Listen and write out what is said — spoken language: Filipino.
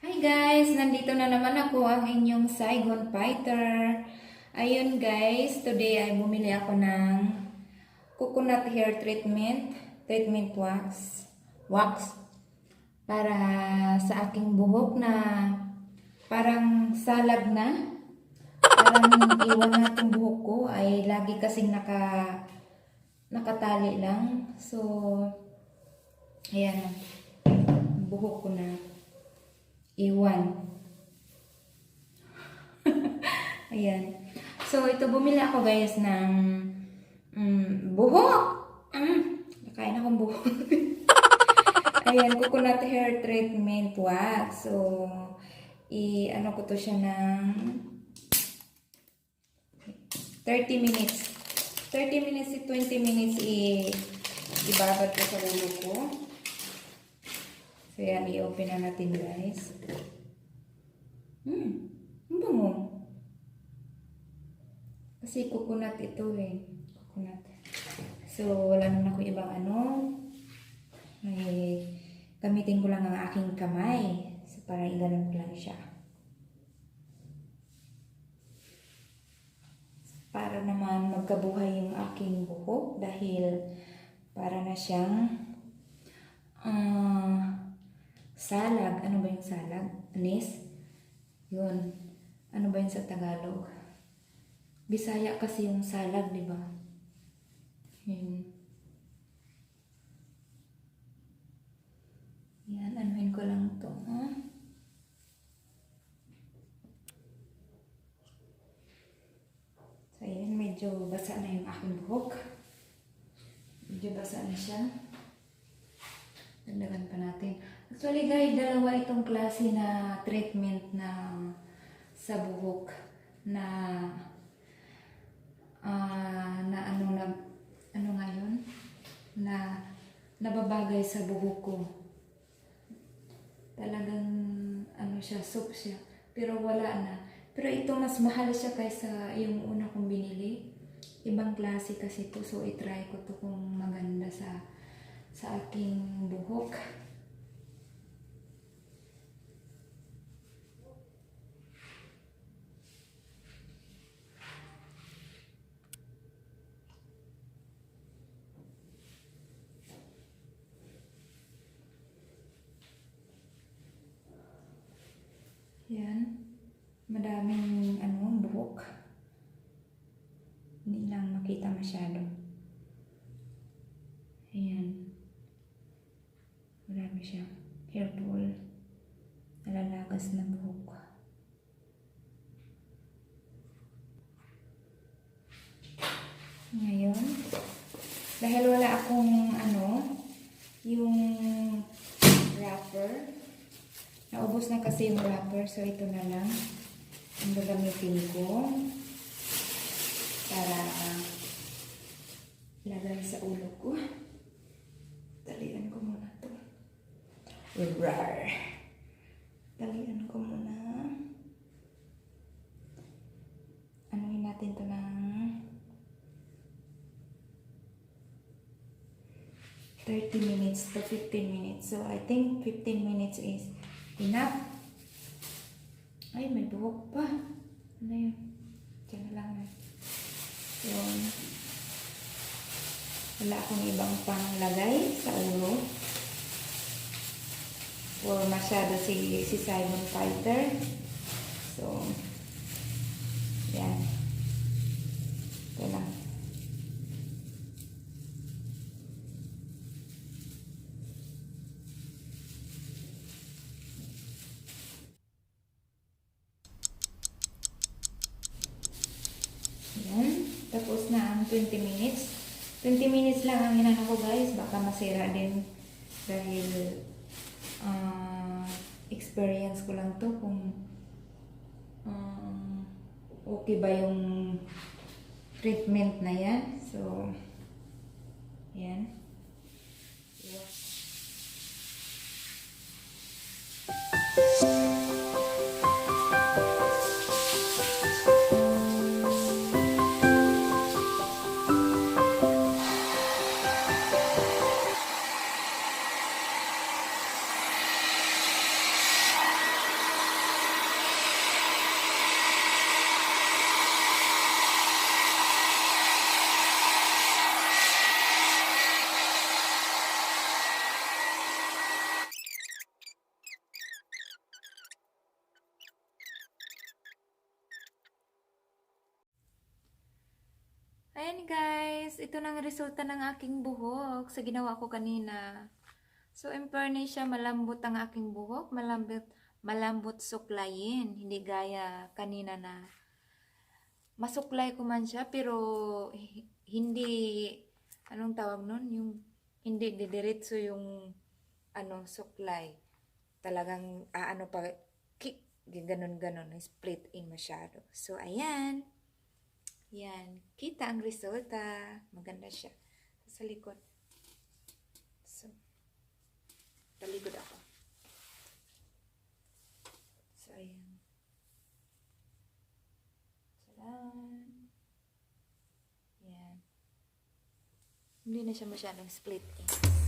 Hi guys! Nandito na naman ako ang inyong Saigon Fighter. Ayun guys, today ay bumili ako ng coconut hair treatment wax, para sa aking buhok na parang salag na. Parang iwan na itong buhok ko ay lagi kasing nakatali lang. So, ayan, buhok ko na iwan. Ayan. So, ito bumili ako guys ng buhok. Nakain akong buhok. Ayan, coconut hair treatment wax. So, ano ko to siya ng 30 minutes. 30 minutes to 20 minutes ibabad ko sa ulo ko. So, yan, i-open na natin, guys. Ang bango. Kasi coconut ito, eh. Coconut. So, wala naman ako ibang ano. Gamitin ko lang ang aking kamay. So, parang iganon ko lang siya. Para naman magkabuhay yung aking buhok. Dahil, para na siyang salag. Ano ba yung salag? Anis? Yun. Ano ba yun sa Tagalog? Bisaya kasi yung salag, di ba? Yun. Yan, anuhin ko lang ito. Ha? So, yan. Medyo basa na yung aking buhok. Medyo basa na siya. Dagdagan pa natin. Actually guys, dalawa itong klase na treatment na sa buhok na ano ngayon na nababagay sa buhok ko. Talagang ano siya, soap siya. Pero wala na. Pero ito mas mahal siya kaysa yung una kong binili. Ibang klase kasi ito. So i-try ko to kung maganda sa aking buhok. Yan. Madaming buhok. Hindi lang makita masyado. Ayan. Marami siyang hair ball. Nalalagas na buhok. Ngayon, dahil wala akong yung wrapper. Naubos na kasi yung wrapper, so ito na lang ang gagamitin ko para ilagay sa ulo ko. Talian ko muna to. Rar. Talian ko muna. Anuhin natin to ng 30 minutes to 15 minutes. So, I think 15 minutes is enough. Ay, may buhok pa. Ano yun? Diyan na lang. Yun. Wala akong ibang panglagay sa ulo. Or masyado si Saigon Fighter. So, yan. Ito lang. Tapos na ang 20 minutes. 20 minutes lang ang inano ko guys. Baka masira din. Dahil experience ko lang to kung okay ba yung treatment na yan. So, yan. ito na ang resulta ng aking buhok sa ginawa ko kanina. So, in fairness siya, malambot ang aking buhok. Malambot suklayin. Hindi gaya kanina na masuklay ko man siya, pero hindi, anong tawag nun? Yung, hindi didiretso yung, suklay. Talagang, pa, kick, ganon-ganon, split in masyado. So, ayan. Yan. Kita ang resulta. Maganda siya. Sa likod. So, talikod ako. So, ayan. Salam. Yan. Hindi na siya masyadong split in.